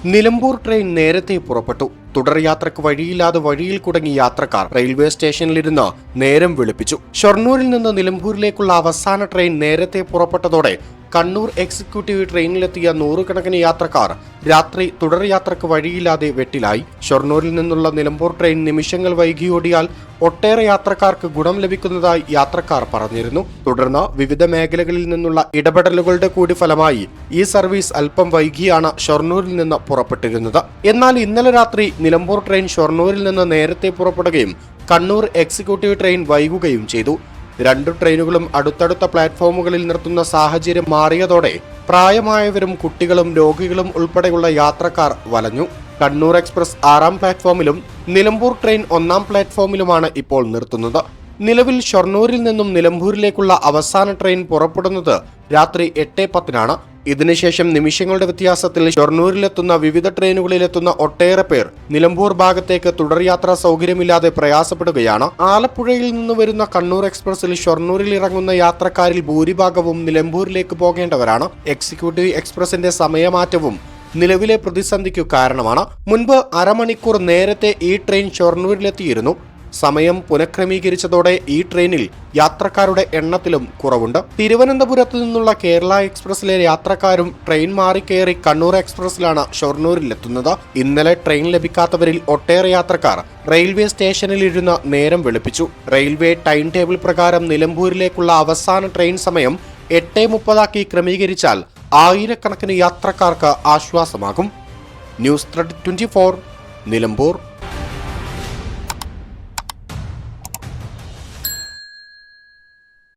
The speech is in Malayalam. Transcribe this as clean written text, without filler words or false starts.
നിലമ്പൂർ ട്രെയിൻ നേരത്തെ പുറപ്പെട്ടു. തുടർ യാത്രക്ക് വഴിയില്ലാതെ വഴിയിൽ കുടുങ്ങിയ യാത്രക്കാർ റെയിൽവേ സ്റ്റേഷനിലിരുന്ന് നേരം വെളുപ്പിച്ചു. ഷൊർണൂരിൽ നിന്ന് നിലമ്പൂരിലേക്കുള്ള അവസാന ട്രെയിൻ നേരത്തെ പുറപ്പെട്ടതോടെ കണ്ണൂർ എക്സിക്യൂട്ടീവ് ട്രെയിനിലെത്തിയ നൂറുകണക്കിന് യാത്രക്കാർ രാത്രി തുടർ യാത്രക്ക് വഴിയില്ലാതെ വെട്ടിലായി. ഷൊർണൂരിൽ നിന്നുള്ള നിലമ്പൂർ ട്രെയിൻ നിമിഷങ്ങൾ വൈകിയോടിയാൽ ഒട്ടേറെ യാത്രക്കാർക്ക് ഗുണം ലഭിക്കുന്നതായി യാത്രക്കാർ പറഞ്ഞിരുന്നു. തുടർന്ന് വിവിധ മേഖലകളിൽ നിന്നുള്ള ഇടപെടലുകളുടെ കൂടി ഫലമായി ഈ സർവീസ് അല്പം വൈകിയാണ് ഷൊർണൂരിൽ നിന്ന് പുറപ്പെട്ടിരുന്നത്. എന്നാൽ ഇന്നലെ രാത്രി നിലമ്പൂർ ട്രെയിൻ ഷൊർണൂരിൽ നിന്ന് നേരത്തെ പുറപ്പെടുകയും കണ്ണൂർ എക്സിക്യൂട്ടീവ് ട്രെയിൻ വൈകുകയും ചെയ്തു. രണ്ടു ട്രെയിനുകളും അടുത്തടുത്ത പ്ലാറ്റ്ഫോമുകളിൽ നിർത്തുന്ന സാഹചര്യം മാറിയതോടെ പ്രായമായവരും കുട്ടികളും രോഗികളും ഉൾപ്പെടെയുള്ള യാത്രക്കാർ വലഞ്ഞു. കണ്ണൂർ എക്സ്പ്രസ് 6-ാം പ്ലാറ്റ്ഫോമിലും നിലമ്പൂർ ട്രെയിൻ 1-ാം പ്ലാറ്റ്ഫോമിലുമാണ് ഇപ്പോൾ നിർത്തുന്നത്. നിലവിൽ ഷൊർണൂരിൽ നിന്നും നിലമ്പൂരിലേക്കുള്ള അവസാന ട്രെയിൻ പുറപ്പെടുന്നത് രാത്രി 8:10-നാണ്. ഇതിനുശേഷം നിമിഷങ്ങളുടെ വ്യത്യാസത്തിൽ ഷൊർണൂരിലെത്തുന്ന വിവിധ ട്രെയിനുകളിലെത്തുന്ന ഒട്ടേറെ പേർ നിലമ്പൂർ ഭാഗത്തേക്ക് തുടർയാത്രാ സൗകര്യമില്ലാതെ പ്രയാസപ്പെടുകയാണ്. ആലപ്പുഴയിൽ നിന്ന് വരുന്ന കണ്ണൂർ എക്സ്പ്രസിൽ ഷൊർണൂരിൽ ഇറങ്ങുന്ന യാത്രക്കാരിൽ ഭൂരിഭാഗവും നിലമ്പൂരിലേക്ക് പോകേണ്ടവരാണ്. എക്സിക്യൂട്ടീവ് എക്സ്പ്രസിന്റെ സമയമാറ്റവും നിലവിലെ പ്രതിസന്ധിക്കു കാരണമാണ്. മുൻപ് അരമണിക്കൂർ നേരത്തെ ഈ ട്രെയിൻ ഷൊർണൂരിലെത്തിയിരുന്നു. സമയം പുനഃക്രമീകരിച്ചതോടെ ഈ ട്രെയിനിൽ യാത്രക്കാരുടെ എണ്ണത്തിലും കുറവുണ്ട്. തിരുവനന്തപുരത്ത് നിന്നുള്ള കേരള എക്സ്പ്രസിലെ യാത്രക്കാരും ട്രെയിൻ മാറിക്കയറി കണ്ണൂർ എക്സ്പ്രസിലാണ് ഷൊർണൂരിലെത്തുന്നത്. ഇന്നലെ ട്രെയിൻ ലഭിക്കാത്തവരിൽ ഒട്ടേറെ യാത്രക്കാർ റെയിൽവേ സ്റ്റേഷനിലിരുന്ന് നേരം വെളുപ്പിച്ചു. റെയിൽവേ ടൈം ടേബിൾ പ്രകാരം നിലമ്പൂരിലേക്കുള്ള അവസാന ട്രെയിൻ സമയം 8:30 ക്രമീകരിച്ചാൽ ആയിരക്കണക്കിന് യാത്രക്കാർക്ക് ആശ്വാസമാകും. News thread 24 Nilambur.